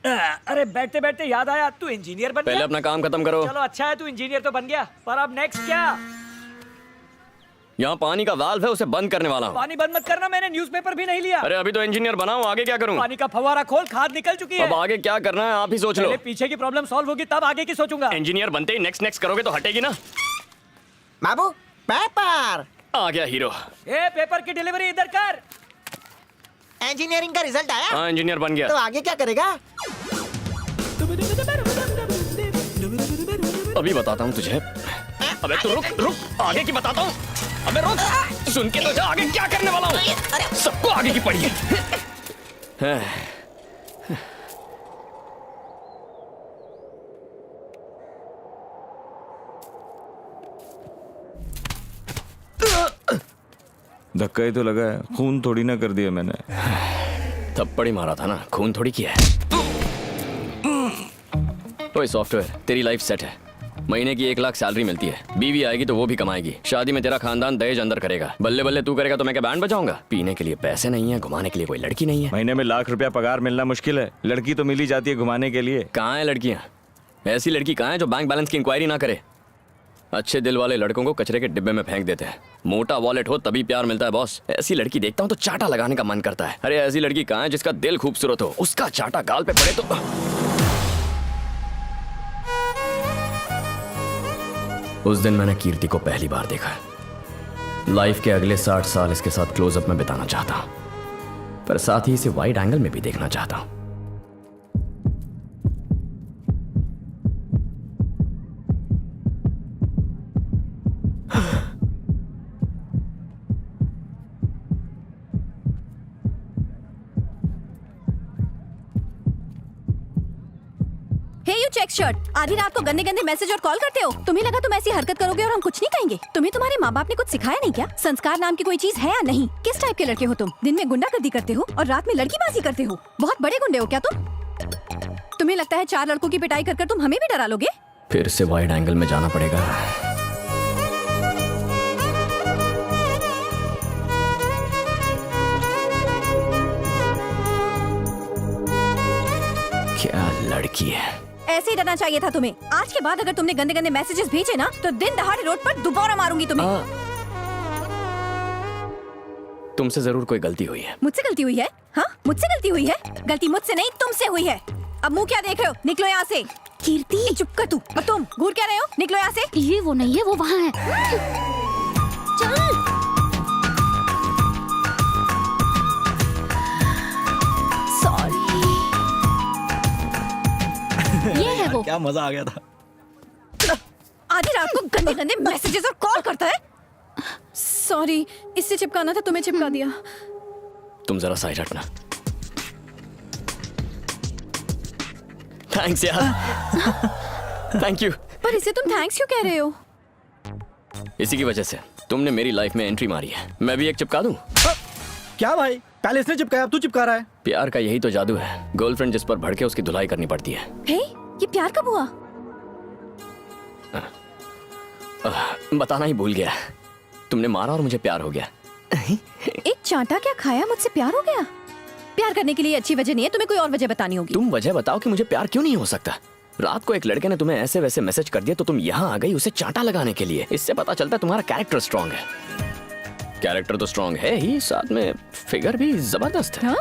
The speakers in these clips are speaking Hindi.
अरे बैठते बैठते याद आया, तू इंजीनियर बन पहले गया। अपना काम खत्म करो। चलो अच्छा है, तू इंजीनियर तो बन गया, पर अब नेक्स्ट क्या? यहाँ पानी का वाल्व है, उसे बंद करने वाला हूँ। पानी बंद मत करना, मैंने न्यूज़पेपर भी नहीं लिया। अरे अभी तो इंजीनियर बना हूँ, आगे क्या करूँ? पानी का फव्वारा खोल, खाद निकल चुकी है। अब आगे क्या करना है आप ही सोच लो। पहले पीछे की प्रॉब्लम सॉल्व होगी तब आगे की सोचूंगा। इंजीनियर बनते ही नेक्स्ट नेक्स्ट करोगे तो हटेगी ना। बाबू पेपर। आ गया हीरो। ए पेपर की डिलीवरी इधर कर। इंजीनियरिंग का रिजल्ट आया? हाँ इंजीनियर बन तो गया। आगे क्या करेगा? अभी बताता हूँ तुझे। अबे तू रुक रुक, आगे की बताता हूँ। अबे रुक, सुन के तो जा, आगे क्या करने वाला हूँ। सबको आगे की पड़ी है। धक्का ही तो लगा है, खून थोड़ी ना कर दिया मैंने। थप्पड़ ही मारा था ना, खून थोड़ी किया है। ओए सॉफ्टवेयर, तेरी लाइफ सेट है। महीने की 1 लाख सैलरी मिलती है, बीवी आएगी तो वो भी कमाएगी, शादी में तेरा खानदान दहेज अंदर करेगा। बल्ले बल्ले तू करेगा तो मैं क्या बैंड बजाऊंगा? पीने के लिए पैसे नहीं है, घुमाने के लिए कोई लड़की नहीं है। महीने में ₹1,00,000 पगार मिलना मुश्किल है, लड़की तो मिल ही जाती है घुमाने के लिए। कहाँ है लड़कियाँ? ऐसी लड़की कहाँ है जो बैंक बैलेंस की इंक्वायरी ना करे? अच्छे दिल वाले लड़कों को कचरे के डिब्बे में फेंक देते हैं। मोटा वॉलेट हो तभी प्यार मिलता है बॉस। ऐसी लड़की देखता हूँ तो चाटा लगाने का मन करता है। अरे ऐसी लड़की कहाँ है जिसका दिल खूबसूरत हो, उसका चाटा गाल पे पड़े तो। उस दिन मैंने कीर्ति को पहली बार देखा। लाइफ के अगले 60 साल इसके साथ क्लोजअप में बिताना चाहता हूं, पर साथ ही इसे वाइड एंगल में भी देखना चाहता हूं। चेक शर्ट, आधी रात को गंदे गंदे मैसेज और कॉल करते हो। तुम्हें लगा तुम ऐसी हरकत करोगे और हम कुछ नहीं कहेंगे? तुम्हें तुम्हारे माँ बाप ने कुछ सिखाया नहीं क्या? संस्कार नाम की कोई चीज है या नहीं? किस टाइप के लड़के हो तुम? दिन में गुंडागर्दी करते हो और रात में लड़कीबाजी करते हो। बहुत बड़े गुंडे हो क्या तुम? तुम्हें लगता है 4 लड़कों की पिटाई कर तुम हमें भी डरा लोगे? फिर से वाइड एंगल में जाना पड़ेगा। क्या लड़की है। ऐसे ही डरना चाहिए था तुम्हें। आज के बाद अगर तुमने गंदे गंदे मैसेजेस भेजे ना तो दिन दहाड़े रोड पर दोबारा मारूंगी तुम्हें। तुमसे जरूर कोई गलती हुई है। मुझसे गलती हुई है? हाँ मुझसे गलती हुई है। गलती मुझसे नहीं तुमसे हुई है। अब मुंह क्या देख रहे हो? निकलो यहाँ से। कीर्ति चुप कर तू। और तुम घूर क्या रहे हो? निकलो यहाँ से। ये वो नहीं है, वो वहाँ है। चल। ये है वो। क्या मजा आ गया था। आधी रात को गंदे गंदे मैसेजेस और कॉल करता है। सॉरी, इससे चिपकाना था, तुम्हें चिपका दिया। तुम जरा साइड हटना। थैंक्स यार। Thank you. पर इसे तुम थैंक्स क्यों कह रहे हो? इसी की वजह से तुमने मेरी लाइफ में एंट्री मारी है। मैं भी एक चिपका दूं? क्या भाई, पहले इसने चिपकाया अब तू चिपका रहा है। प्यार का यही तो जादू है। गर्लफ्रेंड जिस पर भड़के उसकी धुलाई करनी पड़ती है। हे, ये प्यार कब हुआ? बताना ही भूल गया। तुमने मारा और मुझे प्यार हो गया। एक चांटा क्या खाया मुझसे प्यार हो गया? प्यार करने के लिए अच्छी वजह नहीं है, तुम्हें कोई और वजह बतानी होगी। तुम वजह बताओ कि मुझे प्यार क्यों नहीं हो सकता। रात को एक लड़के ने तुम्हें ऐसे वैसे मैसेज कर दिया तो तुम यहाँ आ गई उसे चांटा लगाने के लिए। इससे पता चलता है तुम्हारा कैरेक्टर स्ट्रांग है। कैरेक्टर तो स्ट्रांग है ही, साथ में फिगर भी जबरदस्त है।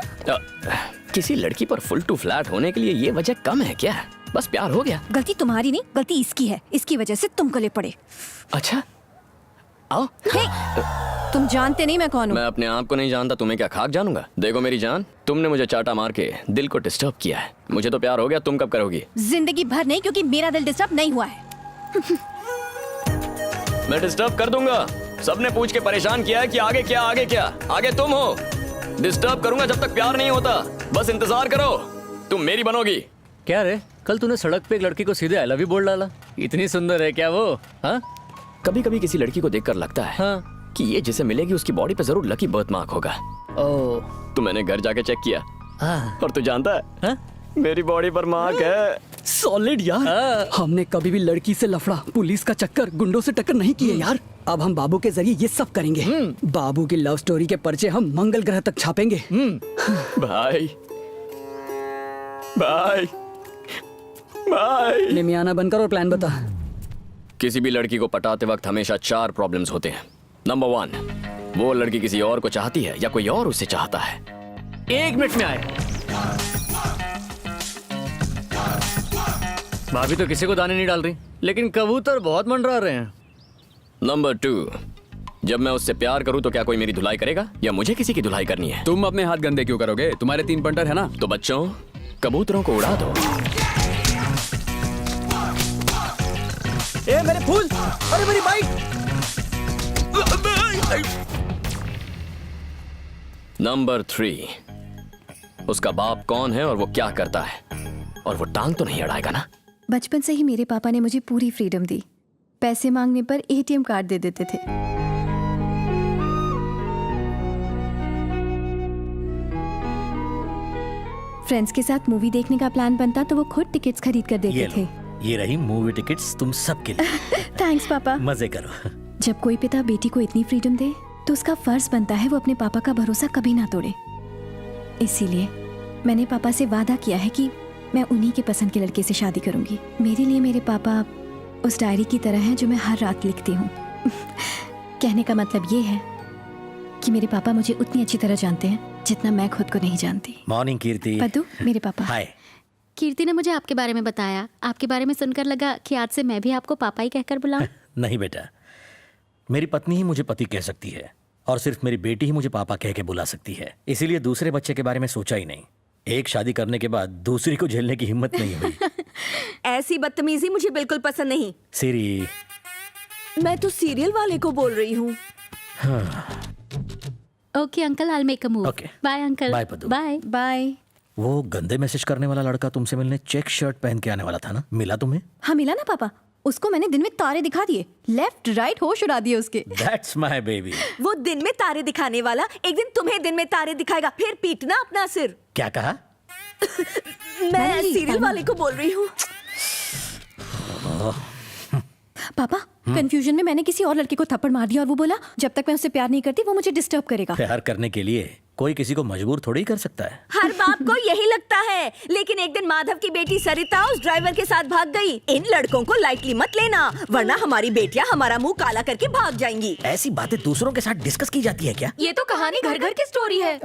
किसी लड़की पर फुल टू फ्लैट होने के लिए ये वजह कम है क्या? बस प्यार हो गया। गलती तुम्हारी नहीं, गलती इसकी है। इसकी वजह से तुम गले पड़े। अच्छा आओ। तुम जानते नहीं मैं कौन हूँ। मैं अपने आप को नहीं जानता, तुम्हें क्या खाक जानूंगा? देखो मेरी जान, तुमने मुझे चाटा मार के दिल को डिस्टर्ब किया है। मुझे तो प्यार हो गया, तुम कब करोगी? जिंदगी भर नहीं, क्योंकि मेरा दिल डिस्टर्ब नहीं हुआ है। मैं डिस्टर्ब कर दूंगा। सबने पूछ के परेशान किया है कि आगे क्या आगे क्या। आगे तुम हो। डिस्टर्ब करूंगा जब तक प्यार नहीं होता। बस इंतजार करो, तुम मेरी बनोगी। क्या रे, कल तूने सड़क पे एक लड़की को सीधे आई लव यू बोल डाला। इतनी सुंदर है क्या वो? हाँ? कभी कभी किसी लड़की को देखकर लगता है हाँ? कि ये जिसे मिलेगी उसकी बॉडी पे जरूर लकी बर्थ मार्क होगा। ओह। तो मैंने घर जाके चेक किया। हाँ? और तू जानता है हाँ? मेरी बॉडी पर मार्क है। सॉलिड यार। हमने कभी भी लड़की से लफड़ा, पुलिस का चक्कर, गुंडों से टक्कर नहीं किए यार। अब हम बाबू के जरिए ये सब करेंगे। बाबू की लव स्टोरी के पर्चे हम मंगल ग्रह तक छापेंगे। भाई बाय बाय। निमियाना बनकर और प्लान बता। किसी भी लड़की को पटाते वक्त हमेशा 4 प्रॉब्लम्स होते हैं। नंबर 1, वो लड़की किसी और को चाहती है या कोई और उसे चाहता है। 1 मिनट में आए। भाभी तो किसी को दाने नहीं डाल रही, लेकिन कबूतर बहुत मंडरा रहे हैं। नंबर 2, जब मैं उससे प्यार करूं तो क्या कोई मेरी धुलाई करेगा या मुझे किसी की धुलाई करनी है? तुम अपने हाथ गंदे क्यों करोगे? तुम्हारे 3 पंटर है ना। तो बच्चों, कबूतरों को उड़ा दो। ए मेरे फूल, अरे मेरी बाइक। नंबर 3, उसका बाप कौन है और वो क्या करता है, और वो टांग तो नहीं अड़ाएगा ना? बचपन से ही मेरे पापा ने मुझे पूरी फ्रीडम दी। पैसे मांगने पर एटीएम कार्ड दे देते थे। फ्रेंड्स के साथ मूवी देखने का प्लान बनता तो वो खुद टिकट्स खरीद कर देते थे। ये रही मूवी टिकट्स तुम सबके लिए। थैंक्स पापा। मजे करो। जब कोई पिता बेटी को इतनी फ्रीडम दे तो उसका फर्ज बनता है वो अपने पापा का भरोसा कभी ना तोड़े। इसीलिए मैंने पापा से वादा किया है कि मैं उन्हीं के पसंद के लड़के से शादी करूंगी। मेरे लिए मेरे पापा उस डायरी की तरह हैं जो मैं हर रात लिखती हूँ। कहने का मतलब ये है कि मेरे पापा मुझे उतनी अच्छी तरह जानते हैं जितना मैं खुद को नहीं जानती। मॉर्निंग कीर्ति। पद्दू, मेरे पापा। हाय। कीर्ति ने मुझे आपके बारे में बताया। आपके बारे में सुनकर लगा कि आज से मैं भी आपको पापा ही कहकर बुलाऊं। नहीं बेटा, मेरी पत्नी ही मुझे पति कह सकती है और सिर्फ मेरी बेटी ही मुझे पापा कह के बुला सकती है। इसीलिए दूसरे बच्चे के बारे में सोचा ही नहीं। एक शादी करने के बाद दूसरी को झेलने की हिम्मत नहीं हुई। ऐसी बदतमीजी मुझे बिल्कुल पसंद नहीं। सीरी, मैं तो सीरियल वाले को बोल रही हूँ। Okay uncle, I make a move. Okay. Bye uncle. Bye Paddu. Bye bye. वो गंदे मैसेज करने वाला लड़का तुमसे मिलने चेक शर्ट पहन के आने वाला था ना, मिला तुम्हें? हाँ मिला ना पापा। उसको मैंने दिन में तारे दिखा दिए, लेफ्ट राइट होश उड़ा दिए उसके। That's my baby। वो दिन में तारे दिखाने वाला एक दिन तुम्हें दिन में तारे दिखाएगा, फिर पीटना अपना सिर। क्या कहा? मैं सीरियल वाले को बोल रही हूँ। पापा, कंफ्यूजन में मैंने किसी और लड़के को थप्पड़ मार दिया और वो बोला जब तक मैं उससे प्यार नहीं करती वो मुझे डिस्टर्ब करेगा। प्यार करने के लिए कोई किसी को मजबूर थोड़ी कर सकता है। हर बाप को यही लगता है, लेकिन एक दिन माधव की बेटी सरिता उस ड्राइवर के साथ भाग गई। इन लड़कों को लाइटली मत लेना, वरना हमारी बेटियां हमारा मुंह काला करके भाग जाएंगी। ऐसी बातें दूसरों के साथ डिस्कस की जाती है क्या? ये तो कहानी घर घर की स्टोरी है।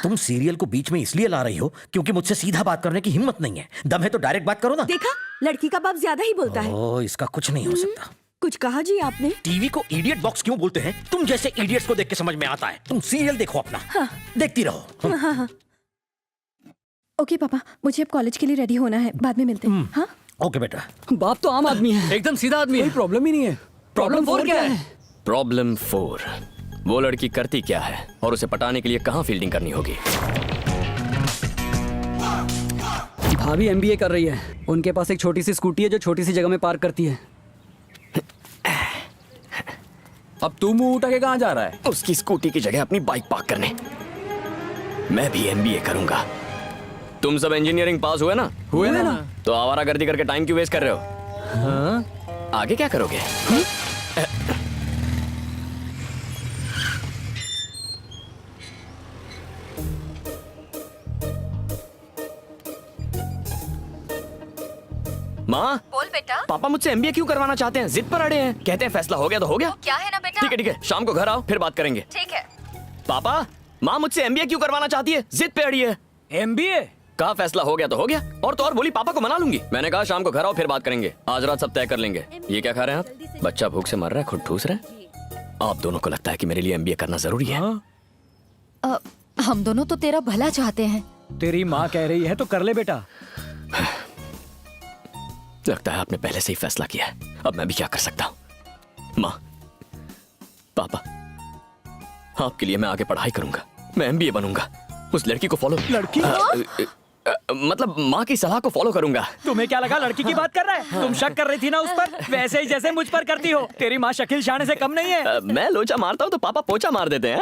तुम सीरियल को बीच में इसलिए ला रही हो क्योंकि मुझसे सीधा बात करने की हिम्मत नहीं है। दम है तो डायरेक्ट बात करो ना। देखा, लड़की का बाप ज्यादा ही बोलता है। ओह, इसका कुछ नहीं हो सकता। कुछ कहा जी आपने? टीवी को इडियट बॉक्स क्यों बोलते हैं? तुम जैसे इडियट्स को देख के समझ में आता है। तुम सीरियल देखो अपना। हाँ। देखती रहो। हाँ। ओके पापा, मुझे अब कॉलेज के लिए रेडी होना है, बाद में मिलते हैं। हाँ? ओके बेटा। बाप तो आम आदमी है, एकदम सीधा आदमी कोई है। प्रॉब्लम ही नहीं है। प्रॉब्लम 4 क्या है? प्रॉब्लम 4, वो लड़की करती क्या है और उसे पटाने के लिए कहाँ फील्डिंग करनी होगी? भाभी एमबीए कर रही है। उनके पास एक छोटी सी स्कूटी है जो छोटी सी जगह में पार्क करती है। अब तू मुंह उठा के कहाँ जा रहा है? उसकी स्कूटी की जगह अपनी बाइक पार्क करने। मैं भी एमबीए करूंगा। तुम सब इंजीनियरिंग पास हुए ना? हुए ना? तो आवारागर्दी करके टाइम क्यों वेस्ट कर रहे हो? हाँ? आगे क्या करोगे? माँ, बोल बेटा। पापा मुझसे एमबीए क्यों करवाना चाहते हैं? जिद पर अड़े हैं। कहते हैं फैसला हो गया तो हो गया। क्या है ना बेटा? ठीक है, शाम को घर आओ फिर बात करेंगे। ठीक है। पापा, माँ मुझसे एमबीए क्यों करवाना चाहती है? जिद पे अड़ी है। एमबीए? कहा फैसला हो गया तो हो गया, और तो और बोली पापा को मना लूंगी। मैंने कहा शाम को घर आओ फिर बात करेंगे। आज रात सब तय कर लेंगे। ये क्या खा रहे हैं आप? बच्चा भूख से मर रहा है, खुद ठूस रहे हैं। आप दोनों को लगता है कि मेरे लिए एमबीए करना जरूरी है? हम दोनों तो तेरा भला चाहते हैं। तेरी माँ कह रही है तो कर ले बेटा। लगता है आपने पहले से ही फैसला किया है। अब मैं भी क्या कर सकता हूँ? माँ, पापा, आपके लिए मैं आगे पढ़ाई करूंगा। मैं एमबीए बनूंगा। उस लड़की को फॉलो लड़की? मतलब माँ की सलाह को फॉलो करूंगा। तुम्हें क्या लगा लड़की की बात कर रहा है? तुम शक कर रही थी ना उस पर, वैसे ही जैसे मुझ पर करती हो। तेरी माँ शकील शाने से कम नहीं है। मैं लोचा मारता हूँ तो पापा पोचा मार देते हैं।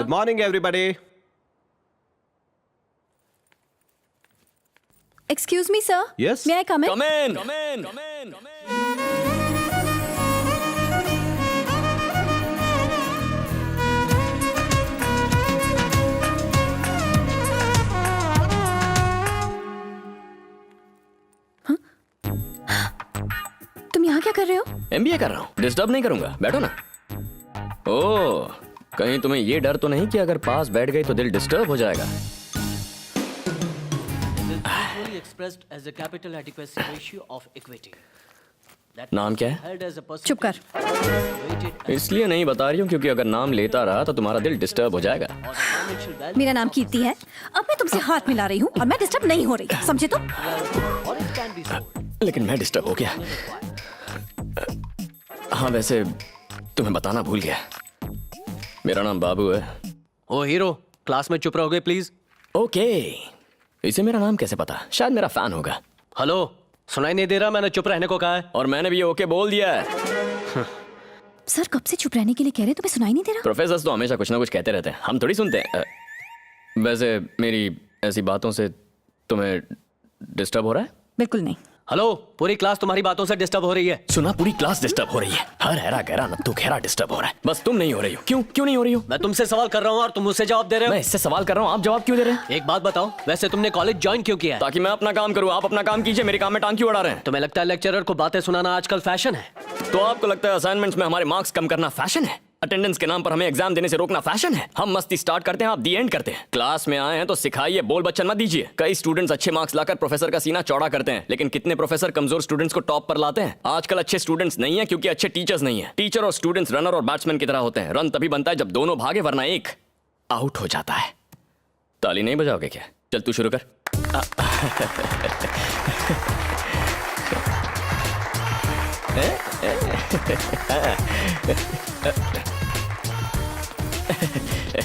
Good morning, everybody. Excuse me sir, Yes? May I come in? Come in. Come in. Come in. Come in. तुम यहाँ क्या कर रहे हो? MBA कर रहा हूँ, डिस्टर्ब नहीं करूंगा, बैठो ना। ओह, कहीं तुम्हें ये डर तो नहीं कि अगर पास बैठ गई तो दिल डिस्टर्ब हो जाएगा? नाम क्या है? चुप कर। इसलिए नहीं बता रही हूँ क्योंकि अगर नाम लेता रहा तो तुम्हारा दिल डिस्टर्ब हो जाएगा। मेरा नाम कीर्ति है। अब मैं तुमसे हाथ मिला रही हूँ और मैं डिस्टर्ब नहीं हो रही, समझे तुम? लेकिन मैं डिस्टर्ब हो गया। हाँ, वैसे तुम्हें बताना भूल गया, मेरा नाम बाबू है। ओ हीरो, क्लास में चुप रहोगे प्लीज। ओके, इसे मेरा नाम कैसे पता? शायद मेरा फैन होगा। हेलो, सुनाई नहीं दे रहा? मैंने चुप रहने को कहा है। और मैंने भी ओके बोल दिया है। सर कब से चुप रहने के लिए कह रहे हैं, तुम्हें सुनाई नहीं दे रहा? प्रोफेसर तो हमेशा कुछ ना कुछ कहते रहते हैं, हम थोड़ी सुनते हैं। वैसे मेरी ऐसी बातों से तुम्हें डिस्टर्ब हो रहा है? बिल्कुल नहीं। हेलो, पूरी क्लास तुम्हारी बातों से डिस्टर्ब हो रही है। सुना, पूरी क्लास डिस्टर्ब हो रही है। हर हैरा गहरा नत्थु खेरा डिस्टर्ब हो रहा है, बस तुम नहीं हो रही हो। क्यों नहीं हो रही हो? मैं तुमसे सवाल कर रहा हूँ और तुम मुझसे जवाब दे रहे हो। मैं इससे सवाल कर रहा हूँ, आप जवाब क्यों दे रहे हैं? एक बात बताओ, वैसे तुमने कॉलेज ज्वाइन क्यों किया है? ताकि मैं अपना काम करूँ, आप अपना काम कीजिए, मेरे काम में टांग क्यों अड़ा रहे हैं? तुम्हें लगता है लेक्चरर को बातें सुनाना आजकल फैशन है? तो आपको लगता है असाइनमेंट्स में हमारे मार्क्स कम करना फैशन है? अटेंडेंस के नाम पर हमें एग्जाम देने से रोकना फैशन है? हम मस्ती स्टार्ट करते हैं, आप दी एंड करते हैं। क्लास में आए हैं तो सिखाइए, बोल बच्चन मत दीजिए। कई स्टूडेंट्स अच्छे मार्क्स लाकर प्रोफेसर का सीना चौड़ा करते हैं, लेकिन कितने प्रोफेसर कमजोर स्टूडेंट्स को टॉप पर लाते हैं? आजकल अच्छे स्टूडेंट्स नहीं है क्योंकि अच्छे टीचर्स नहीं है। टीचर और स्टूडेंट्स रनर और बैट्समैन की तरह होते हैं। रन तभी बनता है जब दोनों भागे, वरना एक आउट हो जाता है। ताली नहीं बजाओगे क्या? चल तू शुरू कर।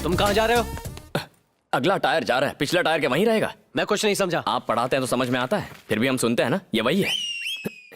तुम कहाँ जा रहे हो? अगला टायर जा रहा है, पिछला टायर क्या वहीं रहेगा? मैं कुछ नहीं समझा। आप पढ़ाते हैं तो समझ में आता है, फिर भी हम सुनते हैं ना, ये वही है।